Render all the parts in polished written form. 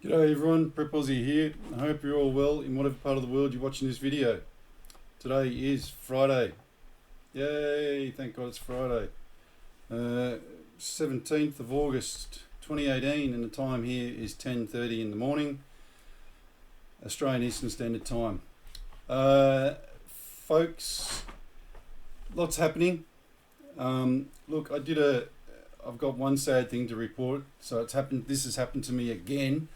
G'day everyone, Prep Aussie here. I hope you're all well in whatever part of the world you're watching this video. Today is Friday. Yay, thank God it's Friday. 17th of August 2018 and the time here is 10:30 in the morning, Australian Eastern Standard Time. Folks, lots happening. Look, I've got one sad thing to report. So this has happened to me again.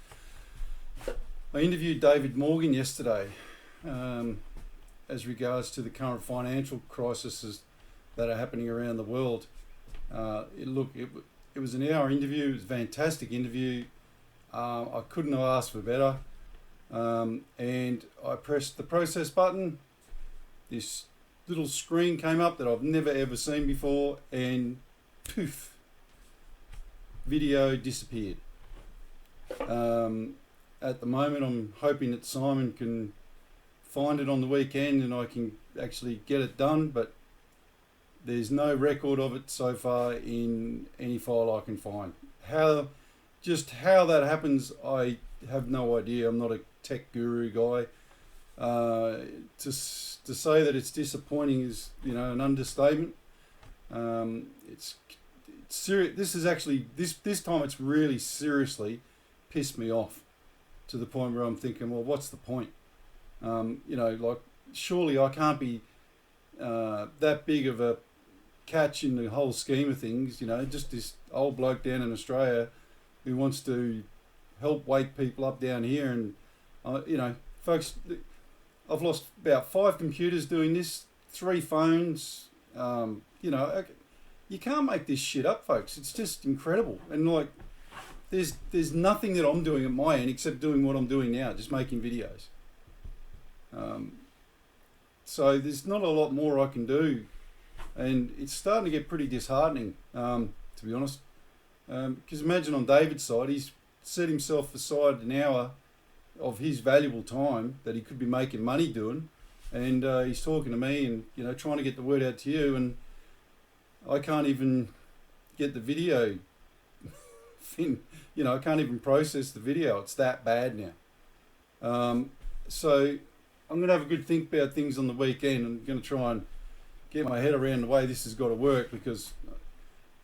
I interviewed David Morgan yesterday as regards to the current financial crises that are happening around the world. It was an hour interview. It was a fantastic interview. I couldn't have asked for better. And I pressed the process button. This little screen came up that I've never ever seen before, and poof, video disappeared. At the moment, I'm hoping that Simon can find it on the weekend and I can actually get it done, but there's no record of it so far in any file I can find. How that happens, I have no idea. I'm not a tech guru guy. To say that it's disappointing is, an understatement. It's serious. This time it's really seriously pissed me off, to the point where I'm thinking, well, what's the point? Surely I can't be that big of a catch in the whole scheme of things. Just this old bloke down in Australia who wants to help wake people up down here. And, folks, I've lost about 5 computers doing this, 3 phones. You can't make this shit up, folks. It's just incredible. And there's nothing that I'm doing at my end except doing what I'm doing now, just making videos. So there's not a lot more I can do, and it's starting to get pretty disheartening, to be honest. Because imagine on David's side, he's set himself aside an hour of his valuable time that he could be making money doing, and he's talking to me and trying to get the word out to you, and I can't even get the video thing. I can't even process the video. It's that bad now. So I'm going to have a good think about things on the weekend. I'm going to try and get my head around the way this has got to work, because,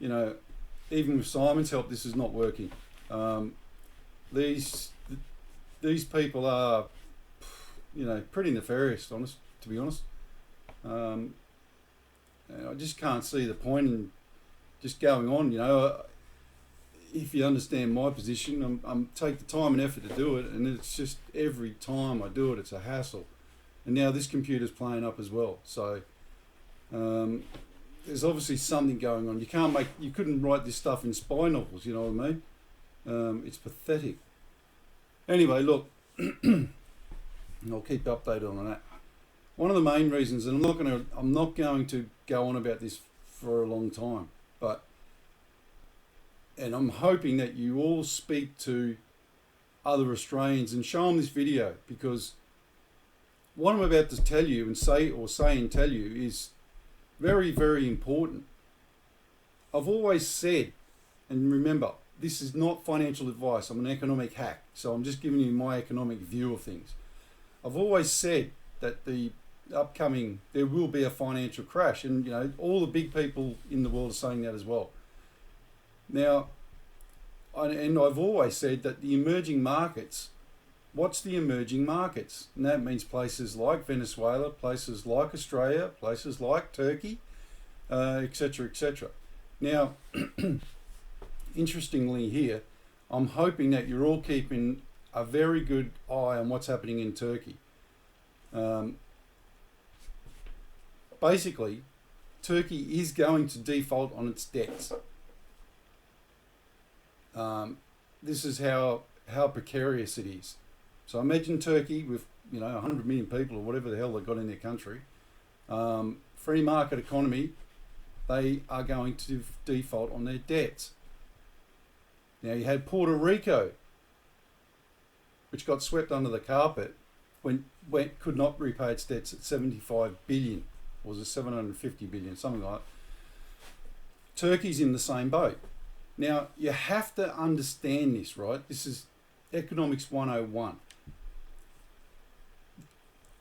even with Simon's help, this is not working. These people are, pretty nefarious, to be honest. I just can't see the point in just going on, if you understand my position. I'm take the time and effort to do it, and it's just every time I do it, it's a hassle. And now this computer's playing up as well. So there's obviously something going on. You couldn't write this stuff in spy novels, you know what I mean? It's pathetic. Anyway, look, I'll keep updated on that. One of the main reasons, and I'm not going to go on about this for a long time, and I'm hoping that you all speak to other Australians and show them this video, because what I'm about to tell you and say and tell you is very, very important. I've always said, and remember, this is not financial advice. I'm an economic hack, so I'm just giving you my economic view of things. I've always said that there will be a financial crash, and all the big people in the world are saying that as well. Now, and I've always said that the emerging markets, what's the emerging markets? And that means places like Venezuela, places like Australia, places like Turkey, etc., etc. Now, interestingly here, I'm hoping that you're all keeping a very good eye on what's happening in Turkey. Basically, Turkey is going to default on its debts. This is how precarious it is. So imagine Turkey with 100 million people or whatever the hell they've got in their country, free market economy. They are going to default on their debts. Now you had Puerto Rico, which got swept under the carpet could not repay its debts at 75 billion, or was it 750 billion, something like that. Turkey's in the same boat. Now, you have to understand this, right? This is Economics 101.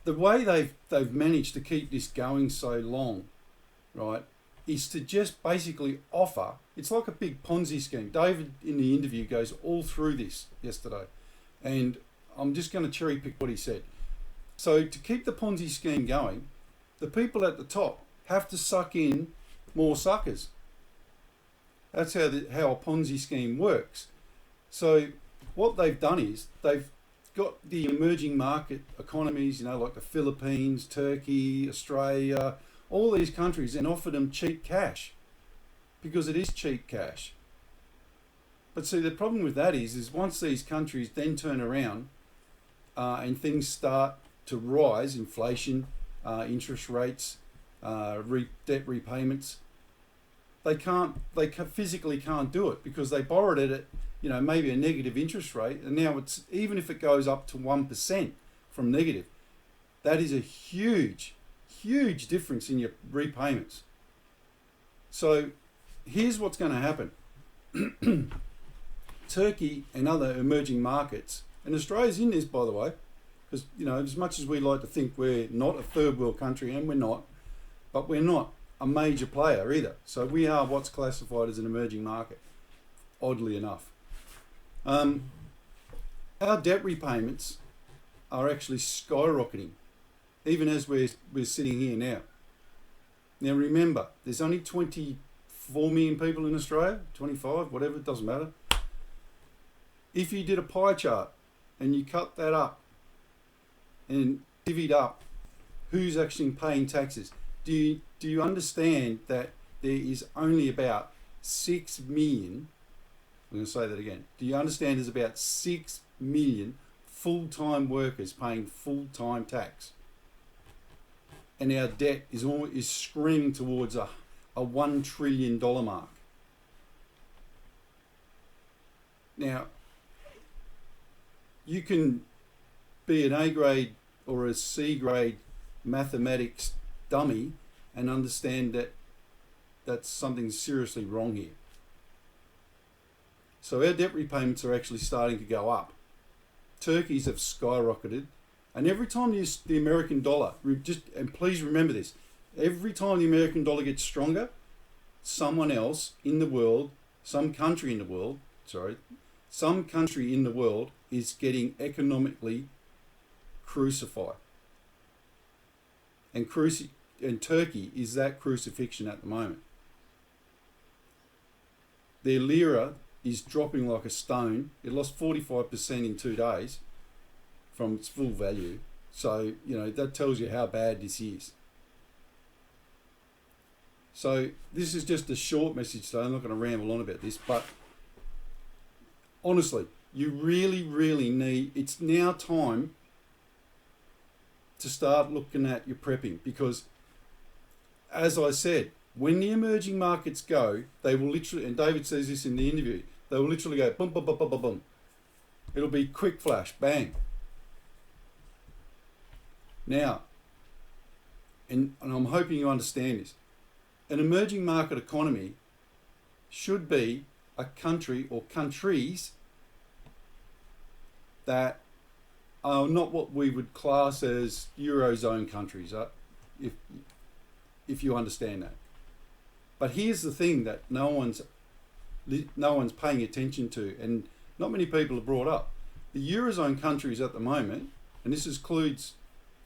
The way they've managed to keep this going so long, right, is to just basically offer. It's like a big Ponzi scheme. David in the interview goes all through this yesterday, and I'm just going to cherry pick what he said. So to keep the Ponzi scheme going, the people at the top have to suck in more suckers. That's how a Ponzi scheme works. So what they've done is they've got the emerging market economies, like the Philippines, Turkey, Australia, all these countries, and offered them cheap cash because it is cheap cash. But see, the problem with that is once these countries then turn around and things start to rise, inflation, interest rates, debt repayments, they physically can't do it because they borrowed it at maybe a negative interest rate, and now it's, even if it goes up to 1% from negative, that is a huge difference in your repayments. So here's what's going to happen. Turkey and other emerging markets, and Australia's in this, by the way, because as much as we like to think we're not a third world country, and we're not, but we're not a major player either. So we are what's classified as an emerging market, oddly enough. Our debt repayments are actually skyrocketing, even as we're sitting here now. Now remember, there's only 24 million people in Australia, 25, whatever, it doesn't matter. If you did a pie chart and you cut that up and divvied up who's actually paying taxes, do you understand that there is only about 6 million, I'm going to say that again, do you understand there's about 6 million full-time workers paying full-time tax? And our debt is screaming towards a $1 trillion mark. Now, you can be an A grade or a C grade mathematics dummy and understand that that's something seriously wrong here. So our debt repayments are actually starting to go up. Turkey's have skyrocketed, and every time the American dollar, and please remember this, every time the American dollar gets stronger, someone else in the world, some country in the world is getting economically crucified. And Turkey is that crucifixion at the moment. Their lira is dropping like a stone. It lost 45% in 2 days from its full value. So, that tells you how bad this is. So this is just a short message today. I'm not going to ramble on about this, but honestly, you really, really need, it's now time to start looking at your prepping, because as I said, when the emerging markets go, they will literally, and David says this in the interview, they will literally go boom, boom, boom, boom, boom, boom. It'll be quick flash, bang. Now, and I'm hoping you understand this, an emerging market economy should be a country or countries that are not what we would class as Eurozone countries, if you understand that. But here's the thing that no one's paying attention to, and not many people have brought up. The Eurozone countries at the moment, and this includes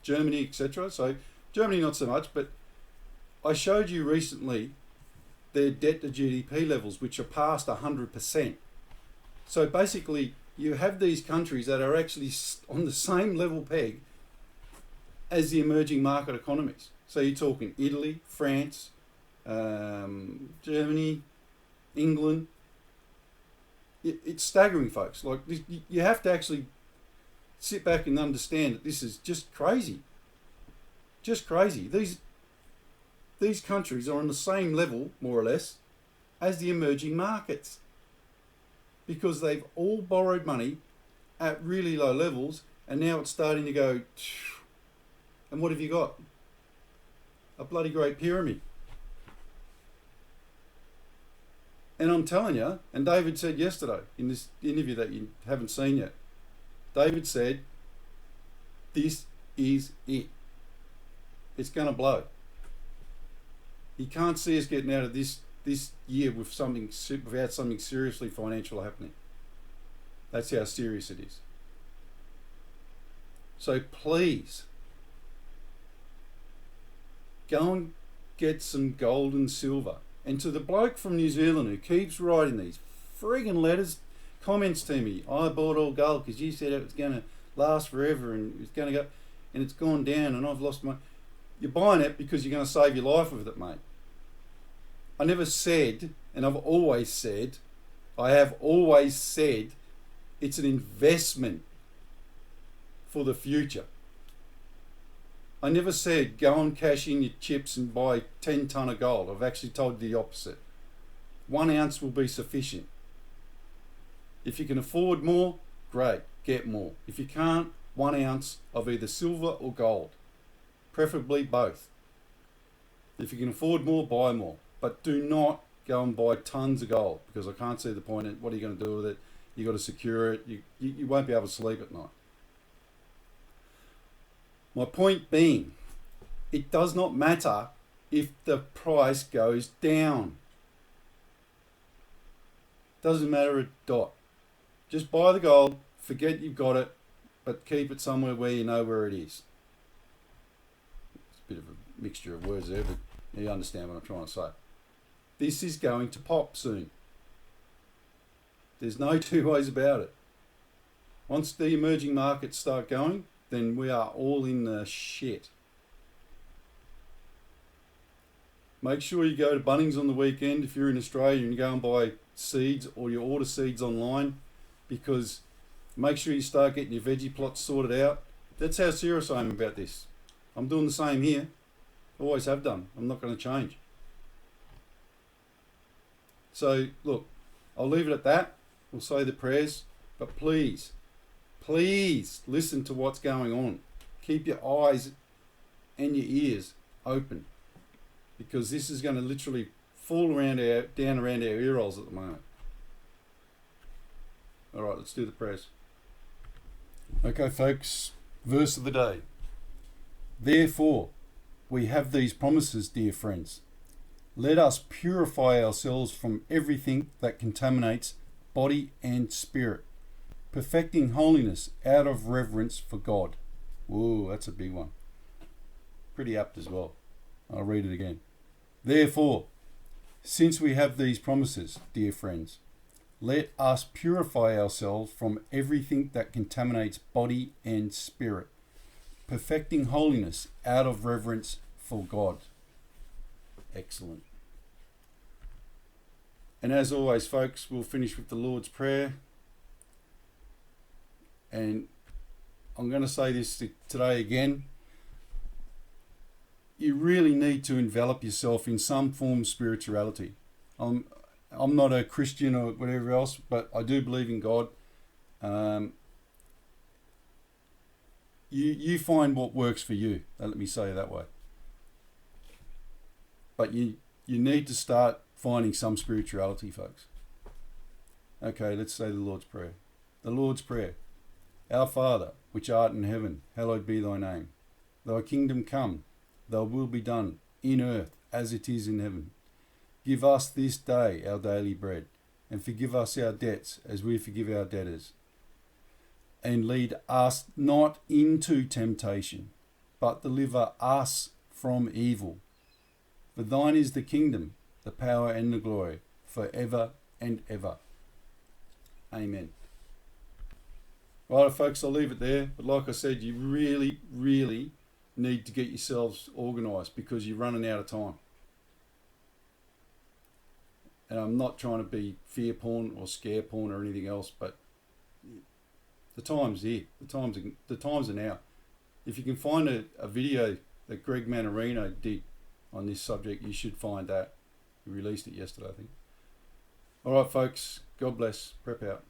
Germany, etc. So Germany not so much, but I showed you recently their debt to GDP levels, which are past 100%. So basically, you have these countries that are actually on the same level peg as the emerging market economies. So you're talking Italy, France, Germany, England. It's staggering, folks. Like, you have to actually sit back and understand that this is just crazy. Just crazy. These countries are on the same level, more or less, as the emerging markets, because they've all borrowed money at really low levels, and now it's starting to go, and what have you got? A bloody great pyramid. And I'm telling you, and David said yesterday in this interview that you haven't seen yet, David said, this is it. It's going to blow. He can't see us getting out of this year without something seriously financial happening. That's how serious it is. So please, go and get some gold and silver. And to the bloke from New Zealand who keeps writing these friggin' letters, comments to me, I bought all gold because you said it was going to last forever and it's going to go, and it's gone down and I've lost my... You're buying it because you're going to save your life with it, mate. I never said, and I have always said, it's an investment for the future. I never said go and cash in your chips and buy 10 tonne of gold. I've actually told you the opposite. 1 ounce will be sufficient. If you can afford more, great, get more. If you can't, 1 ounce of either silver or gold. Preferably both. If you can afford more, buy more. But do not go and buy tons of gold, because I can't see the point in what are you going to do with it. You've got to secure it. You won't be able to sleep at night. My point being, it does not matter if the price goes down. Doesn't matter a dot. Just buy the gold, forget you've got it, but keep it somewhere where you know where it is. It's a bit of a mixture of words there, but you understand what I'm trying to say. This is going to pop soon. There's no two ways about it. Once the emerging markets start going, then we are all in the shit. Make sure you go to Bunnings on the weekend if you're in Australia and you go and buy seeds, or you order seeds online, because make sure you start getting your veggie plots sorted out. That's how serious I am about this. I'm doing the same here. Always have done. I'm not going to change. So look, I'll leave it at that. We'll say the prayers, but please listen to what's going on. Keep your eyes and your ears open, because this is going to literally fall down around our ear holes at the moment. All right, let's do the prayers. Okay, folks, verse of the day. Therefore, we have these promises, dear friends. Let us purify ourselves from everything that contaminates body and spirit, perfecting holiness out of reverence for God. Whoa, that's a big one. Pretty apt as well. I'll read it again. Therefore, since we have these promises, dear friends, let us purify ourselves from everything that contaminates body and spirit, perfecting holiness out of reverence for God. Excellent. And as always, folks, we'll finish with the Lord's Prayer. And I'm going to say this today again. You really need to envelop yourself in some form of spirituality. I'm not a Christian or whatever else, but I do believe in God. You find what works for you. Let me say it that way. But you need to start finding some spirituality, folks. Okay, let's say the Lord's Prayer. The Lord's Prayer. Our Father, which art in heaven, hallowed be thy name. Thy kingdom come, thy will be done, in earth as it is in heaven. Give us this day our daily bread, and forgive us our debts as we forgive our debtors. And lead us not into temptation, but deliver us from evil. For thine is the kingdom, the power and the glory, forever and ever. Amen. Right, folks, I'll leave it there. But like I said, you really, really need to get yourselves organised, because you're running out of time. And I'm not trying to be fear porn or scare porn or anything else, but the time's here. The times are now. If you can find a video that Greg Manarino did on this subject, you should find that. He released it yesterday, I think. All right, folks. God bless. Prep out.